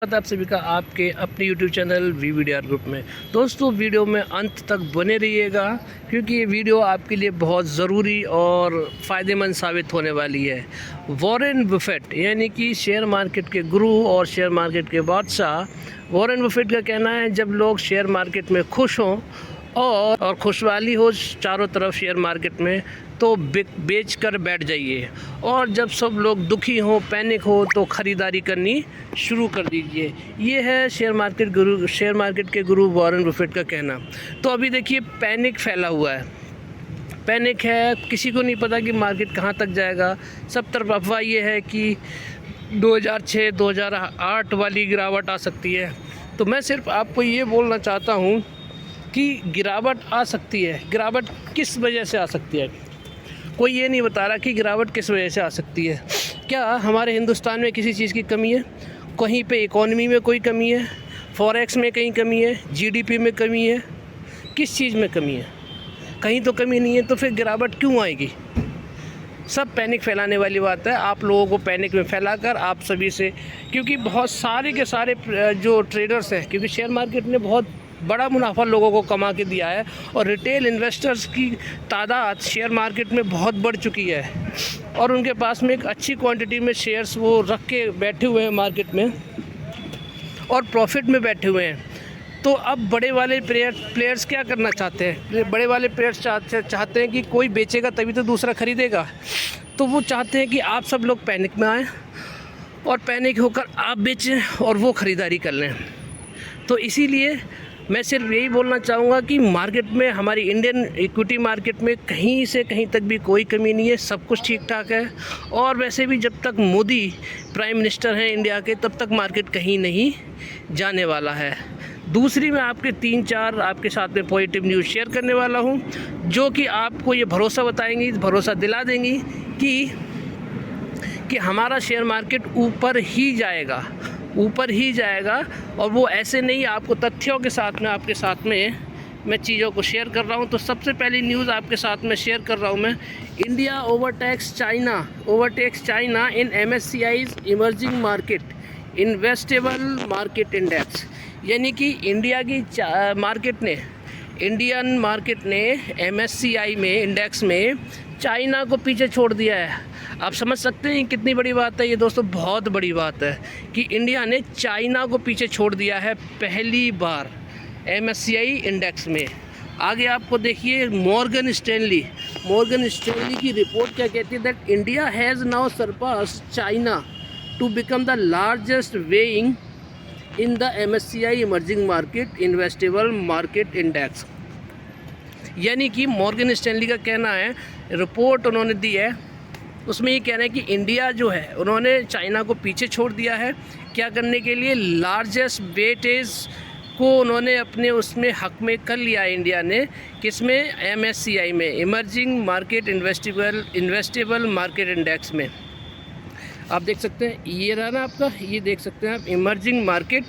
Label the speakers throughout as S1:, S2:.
S1: आप सभी का आपके अपने YouTube चैनल VVDR ग्रुप में। दोस्तों, वीडियो में अंत तक बने रहिएगा क्योंकि ये वीडियो आपके लिए बहुत ज़रूरी और फ़ायदेमंद साबित होने वाली है। वॉरेन बफेट यानी कि शेयर मार्केट के गुरु और शेयर मार्केट के बादशाह वॉरेन बफेट का कहना है, जब लोग शेयर मार्केट में खुश हों और खुशहाली हो चारों तरफ शेयर मार्केट में, तो बेच कर बैठ जाइए, और जब सब लोग दुखी हो, पैनिक हो, तो ख़रीदारी करनी शुरू कर दीजिए। ये है शेयर मार्केट के गुरु वॉरेन बफेट का कहना। तो अभी देखिए, पैनिक फैला हुआ है, पैनिक है, किसी को नहीं पता कि मार्केट कहाँ तक जाएगा। सब तरफ अफवाह ये है कि 2006-2008 वाली गिरावट आ सकती है। तो मैं सिर्फ आपको ये बोलना चाहता हूँ कि गिरावट आ सकती है। गिरावट किस वजह से आ सकती है? कोई ये नहीं बता रहा कि गिरावट किस वजह से आ सकती है। क्या हमारे हिंदुस्तान में किसी चीज़ की कमी है? कहीं पे इकोनॉमी में कोई कमी है? फॉरेक्स में कहीं कमी है? जीडीपी में कमी है? किस चीज़ में कमी है? कहीं तो कमी नहीं है, तो फिर गिरावट क्यों आएगी? सब पैनिक फैलाने वाली बात है। आप लोगों को पैनिक में फैलाकर आप सभी से, क्योंकि बहुत सारे के सारे जो ट्रेडर्स हैं, क्योंकि शेयर मार्केट ने बहुत बड़ा मुनाफा लोगों को कमा के दिया है और रिटेल इन्वेस्टर्स की तादाद शेयर मार्केट में बहुत बढ़ चुकी है और उनके पास में एक अच्छी क्वांटिटी में शेयर्स वो रख के बैठे हुए हैं मार्केट में और प्रॉफिट में बैठे हुए हैं। तो अब बड़े वाले प्लेयर्स क्या करना चाहते हैं? बड़े वाले प्लेयर्स चाहते हैं कि कोई बेचेगा तभी तो दूसरा ख़रीदेगा। तो वो चाहते हैं कि आप सब लोग पैनिक में आएँ और पैनिक होकर आप बेचें और वो ख़रीदारी कर लें। तो इसीलिए मैं सिर्फ यही बोलना चाहूँगा कि मार्केट में, हमारी इंडियन इक्विटी मार्केट में कहीं से कहीं तक भी कोई कमी नहीं है, सब कुछ ठीक ठाक है। और वैसे भी जब तक मोदी प्राइम मिनिस्टर हैं इंडिया के, तब तक मार्केट कहीं नहीं जाने वाला है। दूसरी, मैं आपके 3-4 आपके साथ में पॉजिटिव न्यूज़ शेयर करने वाला हूँ, जो कि आपको ये भरोसा बताएंगी, भरोसा दिला देंगी कि हमारा शेयर मार्केट ऊपर ही जाएगा और वो ऐसे नहीं, आपको तथ्यों के साथ में आपके साथ में मैं चीज़ों को शेयर कर रहा हूँ। तो सबसे पहली न्यूज़ आपके साथ में शेयर कर रहा हूँ मैं। India overtakes China in MSCI's emerging market investable market index. यानी कि इंडियन मार्केट ने MSCI में इंडेक्स में चाइना को पीछे छोड़ दिया है। आप समझ सकते हैं कितनी बड़ी बात है ये दोस्तों, बहुत बड़ी बात है कि इंडिया ने चाइना को पीछे छोड़ दिया है पहली बार MSCI इंडेक्स में। आगे आपको देखिए, मॉर्गन स्टैनली की रिपोर्ट क्या कहती है, that India has now surpassed China to become the largest weighing in the MSCI emerging market investable market index. यानी कि मॉर्गन स्टैनली का कहना है, रिपोर्ट उन्होंने दी है, उसमें ये कह रहे हैं कि इंडिया जो है, उन्होंने चाइना को पीछे छोड़ दिया है। क्या करने के लिए? लार्जेस्ट वेटेज को उन्होंने अपने उसमें हक में कर लिया है इंडिया ने। किसमें? MSCI में, emerging market investable market index में। आप देख सकते हैं, ये रहा ना आपका, ये देख सकते हैं आप, emerging market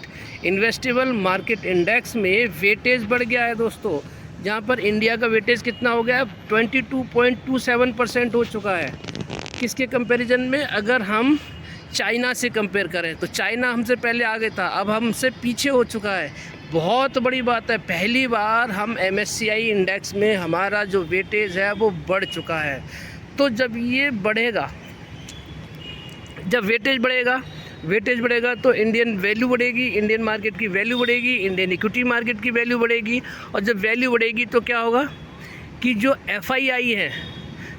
S1: investable market index में वेटेज बढ़ गया है दोस्तों। जहाँ पर इंडिया का वेटेज कितना हो गया? 22.27% हो चुका है। किसके कंपैरिजन में? अगर हम चाइना से कंपेयर करें तो चाइना हमसे पहले आगे था, अब हमसे पीछे हो चुका है। बहुत बड़ी बात है, पहली बार हम MSCI इंडेक्स में हमारा जो वेटेज है वो बढ़ चुका है। तो जब ये बढ़ेगा, जब वेटेज बढ़ेगा तो इंडियन वैल्यू बढ़ेगी, इंडियन मार्केट की वैल्यू बढ़ेगी, इंडियन इक्विटी मार्केट की वैल्यू बढ़ेगी। और जब वैल्यू बढ़ेगी तो क्या होगा कि जो FII हैं,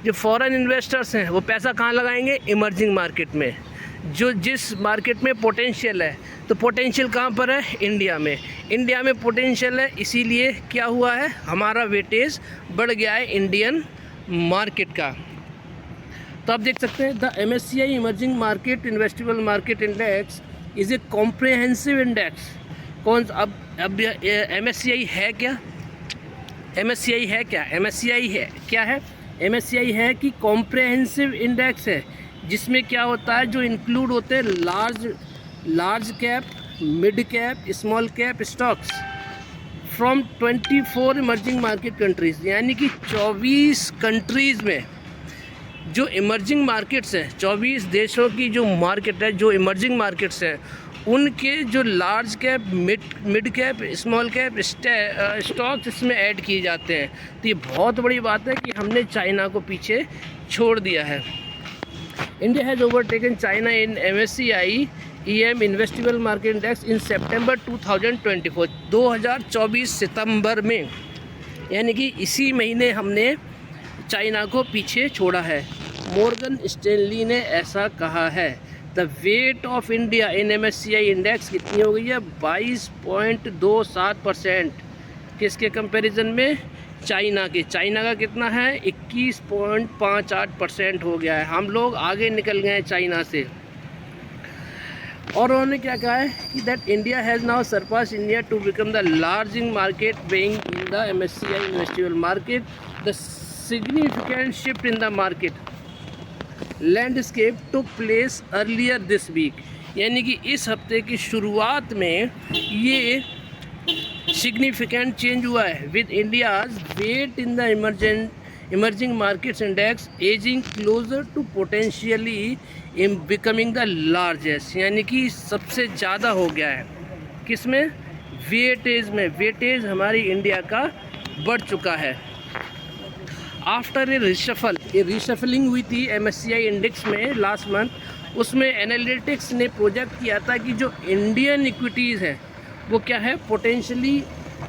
S1: जो फॉरेन इन्वेस्टर्स हैं, वो पैसा कहाँ लगाएंगे? इमर्जिंग मार्केट में, जिस मार्केट में पोटेंशियल है। तो पोटेंशियल कहाँ पर है? इंडिया में पोटेंशियल है, इसीलिए क्या हुआ है, हमारा वेटेज बढ़ गया है इंडियन मार्केट का। तो आप देख सकते हैं, the MSCI emerging market investable market index is a comprehensive index. अब MSCI है क्या? MSCI है क्या? MSCI है कि कॉम्प्रिहेंसिव इंडेक्स है, जिसमें क्या होता है, जो इंक्लूड होते हैं large cap, mid cap, small cap stocks from 24 emerging market countries. यानी कि 24 कंट्रीज़ में जो इमर्जिंग मार्केट्स हैं, 24 देशों की जो मार्केट है, जो इमर्जिंग मार्केट्स हैं, उनके जो large cap, mid cap, small cap stocks इसमें ऐड किए जाते हैं। तो ये बहुत बड़ी बात है कि हमने चाइना को पीछे छोड़ दिया है। India has overtaken China in MSCI EM investable market index in September 2024, 2024 सितंबर में, यानी कि इसी महीने हमने चाइना को पीछे छोड़ा है। मॉर्गन स्टैनली ने ऐसा कहा है। The weight of India in MSCI index कितनी हो गई है? 22.27%। किसके कंपैरिजन में? चाइना के। चाइना का कितना है? 21.58% हो गया है। हम लोग आगे निकल गए हैं चाइना से। और उन्होंने क्या कहा है कि that India has now surpass India to become the largest market being in the MSCI investable market. The significant shift in the market landscape took place earlier this week, यानी कि इस हफ्ते की शुरुआत में ये सिग्निफिकेंट चेंज हुआ है with India's weight in the emerging markets index edging closer to potentially becoming the largest, यानी कि सबसे ज़्यादा हो गया है। किसमें? वेटेज में। वेटेज हमारी इंडिया का बढ़ चुका है। आफ्टर ए रिशफलिंग हुई थी MSCI इंडेक्स में लास्ट मंथ, उसमें एनालिटिक्स ने प्रोजेक्ट किया था कि जो इंडियन इक्विटीज़ हैं वो क्या है, पोटेंशियली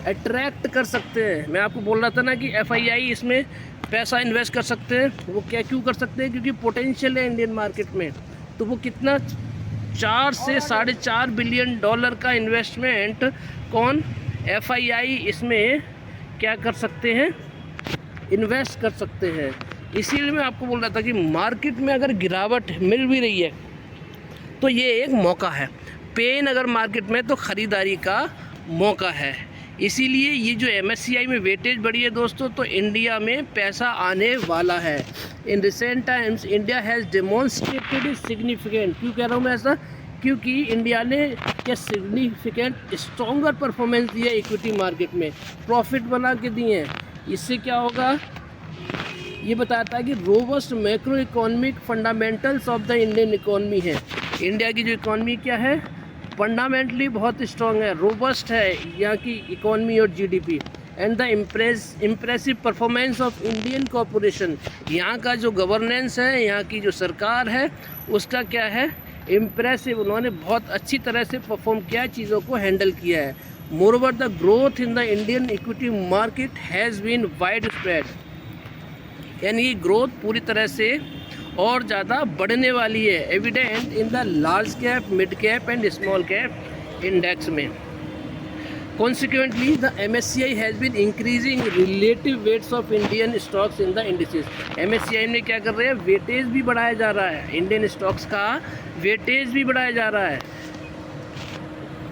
S1: अट्रैक्ट कर सकते हैं। मैं आपको बोल रहा था ना कि FII इसमें पैसा इन्वेस्ट कर सकते हैं। वो क्या क्यों कर सकते हैं? क्योंकि पोटेंशियल है इंडियन मार्केट में। तो वो कितना, 4 से $4.5 बिलियन का इन्वेस्टमेंट कौन, FII इसमें क्या कर सकते हैं, इन्वेस्ट कर सकते हैं। इसीलिए मैं आपको बोल रहा था कि मार्केट में अगर गिरावट मिल भी रही है तो ये एक मौका है। पेन अगर मार्केट में तो ख़रीदारी का मौका है। इसीलिए ये जो MSCI में वेटेज बढ़ी है दोस्तों, तो इंडिया में पैसा आने वाला है। In recent times India has demonstrated significant, क्यों कह रहा हूँ मैं ऐसा, क्योंकि इंडिया ने क्या सिग्निफिकेंट स्ट्रॉन्गर परफॉर्मेंस दिया इक्विटी मार्केट में, प्रॉफिट बना के दिए हैं। इससे क्या होगा, ये बताता है कि robust macro economic fundamentals of the Indian economy है। इंडिया की जो इकोनॉमी क्या है, फंडामेंटली बहुत स्ट्रॉन्ग है, रोबस्ट है यहाँ की इकोनॉमी और GDP। And the impressive performance of Indian corporation, यहाँ का जो गवर्नेंस है, यहाँ की जो सरकार है, उसका क्या है, इम्प्रेसिव। उन्होंने बहुत अच्छी तरह से परफॉर्म किया है, चीज़ों को हैंडल किया है। Moreover the growth in the Indian equity market has been wide spread, यानी ग्रोथ पूरी तरह से और ज़्यादा बढ़ने वाली है, evident in the large cap, mid cap and small cap index में। Consequently the MSCI has been increasing relative weights of Indian stocks in the indices. MSCI में क्या कर रहे हैं, वेटेज भी बढ़ाया जा रहा है, इंडियन स्टॉक्स का वेटेज भी बढ़ाया जा रहा है।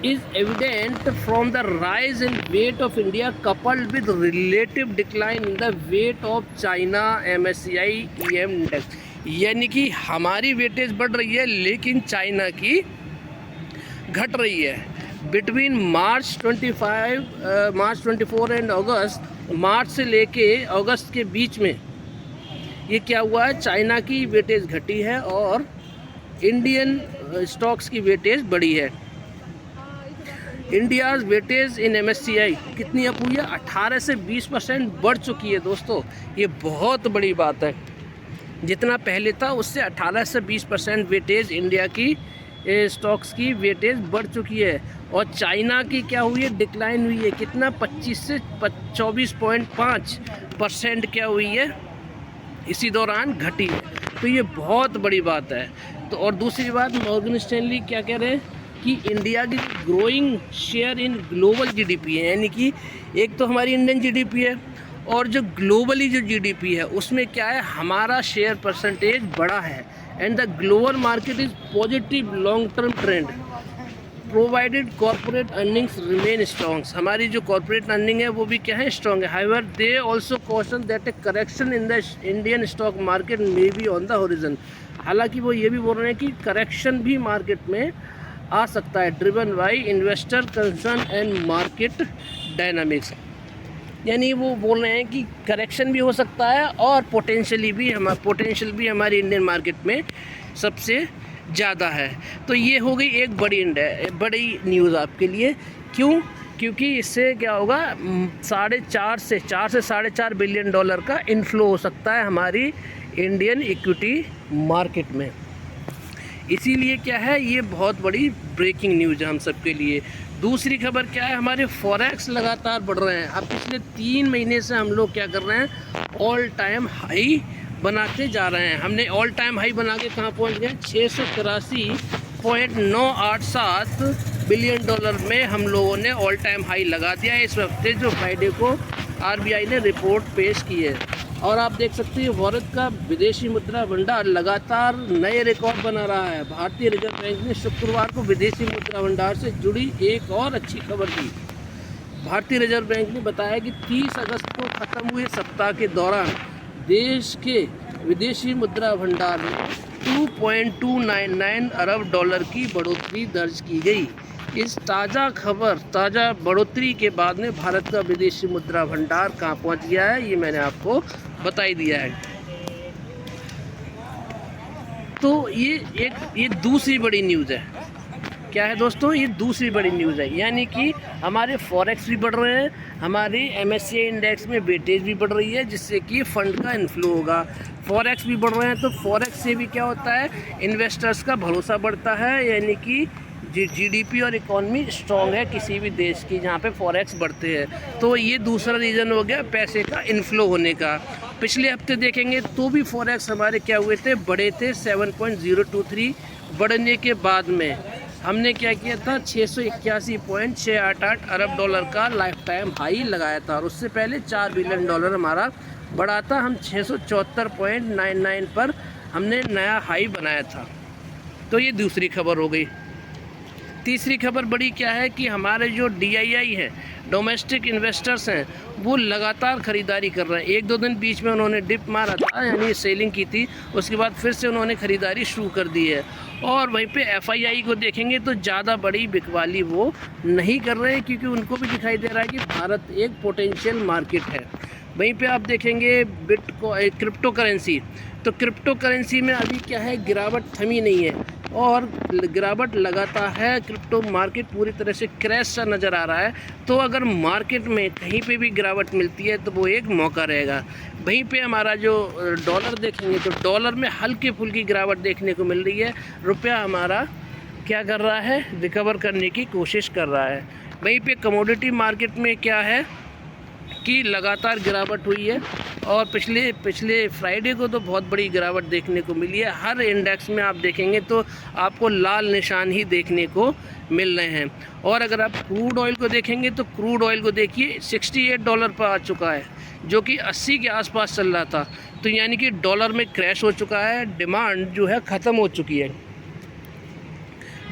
S1: is evident from the rise in weight of India coupled with relative decline in the weight of China MSCI EM index, यानी कि हमारी वेटेज बढ़ रही है लेकिन चाइना की घट रही है। बिटवीन मार्च 24 एंड अगस्त, मार्च से लेके अगस्त के बीच में ये क्या हुआ है, चाइना की वेटेज घटी है और इंडियन स्टॉक्स की वेटेज बढ़ी है। इंडियाज़ वेटेज इन MSCI कितनी अप हुई है, 18 से 20% बढ़ चुकी है दोस्तों। ये बहुत बड़ी बात है। जितना पहले था उससे 18 से 20% वेटेज इंडिया की स्टॉक्स की वेटेज बढ़ चुकी है। और चाइना की क्या हुई है, डिक्लाइन हुई है। कितना, 25 से 24.5% क्या हुई है, इसी दौरान घटी है। तो ये बहुत बड़ी बात है। तो और दूसरी बात, मॉर्गन स्टैनली क्या कह रहे हैं कि इंडिया की growing share in global GDP है, यानी कि एक तो हमारी इंडियन GDP है और जो ग्लोबली जो GDP है उसमें क्या है, हमारा शेयर परसेंटेज बड़ा है। And the global market is positive long term trend provided corporate earnings remain strong. हमारी जो कॉर्पोरेट अर्निंग है वो भी क्या है, स्ट्रॉन्ग है। However they also caution that A correction in the Indian stock market may be on the horizon. हालांकि वो ये भी बोल रहे हैं कि करेक्शन भी मार्केट में आ सकता है, driven by investor concern and market dynamics. यानी वो बोल रहे हैं कि करेक्शन भी हो सकता है और पोटेंशियल भी हमारी इंडियन मार्केट में सबसे ज़्यादा है। तो ये हो गई एक बड़ी न्यूज़ आपके लिए। क्यों? क्योंकि इससे क्या होगा, 4 से 4.5 बिलियन डॉलर का इन्फ्लो हो सकता है हमारी इंडियन इक्विटी मार्केट में। इसीलिए क्या है, ये बहुत बड़ी ब्रेकिंग न्यूज़ है हम सब के लिए। दूसरी खबर क्या है, हमारे फॉरेक्स लगातार बढ़ रहे हैं। अब पिछले 3 महीने से हम लोग क्या कर रहे हैं, ऑल टाइम हाई बनाते जा रहे हैं। हमने ऑल टाइम हाई बना के कहाँ पहुँच गए, 683.987 बिलियन डॉलर में हम लोगों ने ऑल टाइम हाई लगा दिया है इस हफ्ते, जो फ्राइडे को आरबीआई ने रिपोर्ट पेश की है। और आप देख सकते हैं भारत का विदेशी मुद्रा भंडार लगातार नए रिकॉर्ड बना रहा है। भारतीय रिजर्व बैंक ने शुक्रवार को विदेशी मुद्रा भंडार से जुड़ी एक और अच्छी खबर दी। भारतीय रिजर्व बैंक ने बताया कि 30 अगस्त को ख़त्म हुए सप्ताह के दौरान देश के विदेशी मुद्रा भंडार में 2.299 अरब डॉलर की बढ़ोतरी दर्ज की गई। इस ताज़ा बढ़ोतरी के बाद में भारत का विदेशी मुद्रा भंडार कहाँ पहुँच गया है, ये मैंने आपको बता ही दिया है। तो ये दूसरी बड़ी न्यूज़ है। क्या है दोस्तों, ये दूसरी बड़ी न्यूज़ है। यानी कि हमारे फॉरेक्स भी बढ़ रहे हैं, हमारी MSCI इंडेक्स में वेटेज भी बढ़ रही है, जिससे कि फ़ंड का इन्फ्लो होगा। फॉरेक्स भी बढ़ रहे हैं, तो फॉरेक्स से भी क्या होता है, इन्वेस्टर्स का भरोसा बढ़ता है। यानी कि GDP और इकॉनमी स्ट्रॉन्ग है किसी भी देश की जहाँ पे फॉरेक्स बढ़ते हैं। तो ये दूसरा रीज़न हो गया पैसे का इन्फ्लो होने का। पिछले हफ्ते देखेंगे तो भी फॉरेक्स हमारे क्या हुए थे, बड़े थे। 7.023 बढ़ने के बाद में हमने क्या किया था, 681.688 अरब डॉलर का लाइफ टाइम हाई लगाया था। और उससे पहले 4 बिलियन डॉलर हमारा बढ़ा था। हम 674.99 पर हमने नया हाई बनाया था। तो ये दूसरी खबर हो गई। तीसरी खबर बड़ी क्या है कि हमारे जो DII हैं, डोमेस्टिक इन्वेस्टर्स हैं, वो लगातार ख़रीदारी कर रहे हैं। 1-2 दिन बीच में उन्होंने डिप मारा था, यानी सेलिंग की थी, उसके बाद फिर से उन्होंने ख़रीदारी शुरू कर दी है। और वहीं पे FII को देखेंगे तो ज़्यादा बड़ी बिकवाली वो नहीं कर रहे हैं, क्योंकि उनको भी दिखाई दे रहा है कि भारत एक पोटेंशियल मार्केट है। वहीं पे आप देखेंगे क्रिप्टो करेंसी, तो क्रिप्टो करेंसी में अभी क्या है, गिरावट थमी नहीं है और गिरावट लगातार है। क्रिप्टो मार्केट पूरी तरह से क्रैश सा नज़र आ रहा है। तो अगर मार्केट में कहीं पे भी गिरावट मिलती है तो वो एक मौका रहेगा। वहीं पे हमारा जो डॉलर देखेंगे तो डॉलर में हल्की फुल्की गिरावट देखने को मिल रही है। रुपया हमारा क्या कर रहा है, रिकवर करने की कोशिश कर रहा है। वहीं पे कमोडिटी मार्केट में क्या है कि लगातार गिरावट हुई है। और पिछले फ्राइडे को तो बहुत बड़ी गिरावट देखने को मिली है। हर इंडेक्स में आप देखेंगे तो आपको लाल निशान ही देखने को मिल रहे हैं। और अगर आप क्रूड ऑयल को देखेंगे तो क्रूड ऑयल को देखिए, $68 पर आ चुका है, जो कि 80 के आसपास चल रहा था। तो यानी कि डॉलर में क्रैश हो चुका है, डिमांड जो है ख़त्म हो चुकी है।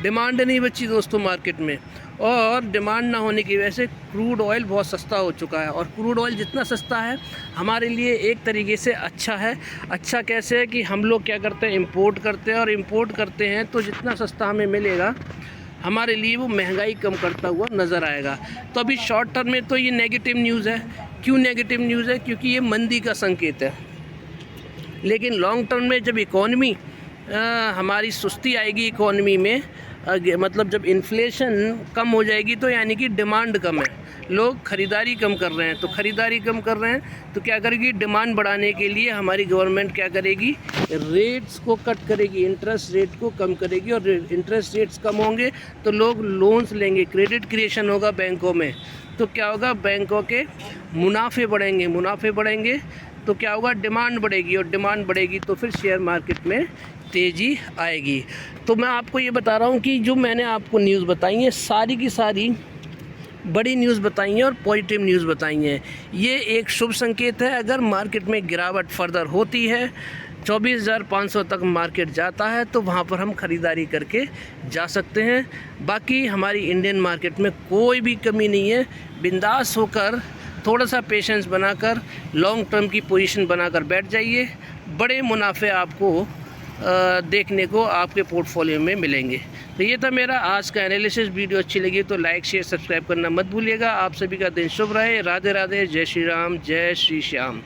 S1: डिमांड नहीं बची दोस्तों मार्केट में, और डिमांड ना होने की वजह से क्रूड ऑयल बहुत सस्ता हो चुका है। और क्रूड ऑयल जितना सस्ता है हमारे लिए एक तरीके से अच्छा है। अच्छा कैसे है कि हम लोग क्या करते हैं, इंपोर्ट करते हैं, और इंपोर्ट करते हैं तो जितना सस्ता हमें मिलेगा हमारे लिए वो महंगाई कम करता हुआ नज़र आएगा। तो अभी शॉर्ट टर्म में तो ये नेगेटिव न्यूज़ है। क्यों नेगेटिव न्यूज़ है? क्योंकि ये मंदी का संकेत है। लेकिन लॉन्ग टर्म में जब इकॉनमी हमारी सुस्ती आएगी, इकॉनमी में मतलब जब इन्फ्लेशन कम हो जाएगी, तो यानी कि डिमांड कम है, लोग ख़रीदारी कम कर रहे हैं। तो ख़रीदारी कम कर रहे हैं तो क्या करेगी, डिमांड बढ़ाने के लिए हमारी गवर्नमेंट क्या करेगी, रेट्स को कट करेगी, इंटरेस्ट रेट को कम करेगी। और इंटरेस्ट रेट्स कम होंगे तो लोग लोन्स लेंगे, क्रेडिट क्रिएशन होगा बैंकों में। तो क्या होगा, बैंकों के मुनाफे बढ़ेंगे तो क्या होगा, डिमांड बढ़ेगी, और डिमांड बढ़ेगी तो फिर शेयर मार्केट में तेज़ी आएगी। तो मैं आपको ये बता रहा हूँ कि जो मैंने आपको न्यूज़ बताई है, सारी की सारी बड़ी न्यूज़ बताई हैं और पॉजिटिव न्यूज़ बताई हैं। ये एक शुभ संकेत है। अगर मार्केट में गिरावट फर्दर होती है, 24,500 तक मार्केट जाता है, तो वहाँ पर हम ख़रीदारी करके जा सकते हैं। बाकी हमारी इंडियन मार्केट में कोई भी कमी नहीं है। बिंदास होकर थोड़ा सा पेशेंस बनाकर लॉन्ग टर्म की पोजीशन बनाकर बैठ जाइए। बड़े मुनाफे आपको देखने को आपके पोर्टफोलियो में मिलेंगे। तो ये था मेरा आज का एनालिसिस। वीडियो अच्छी लगी तो लाइक शेयर सब्सक्राइब करना मत भूलिएगा। आप सभी का दिन शुभ रहे। राधे राधे, जय श्री राम, जय श्री श्याम।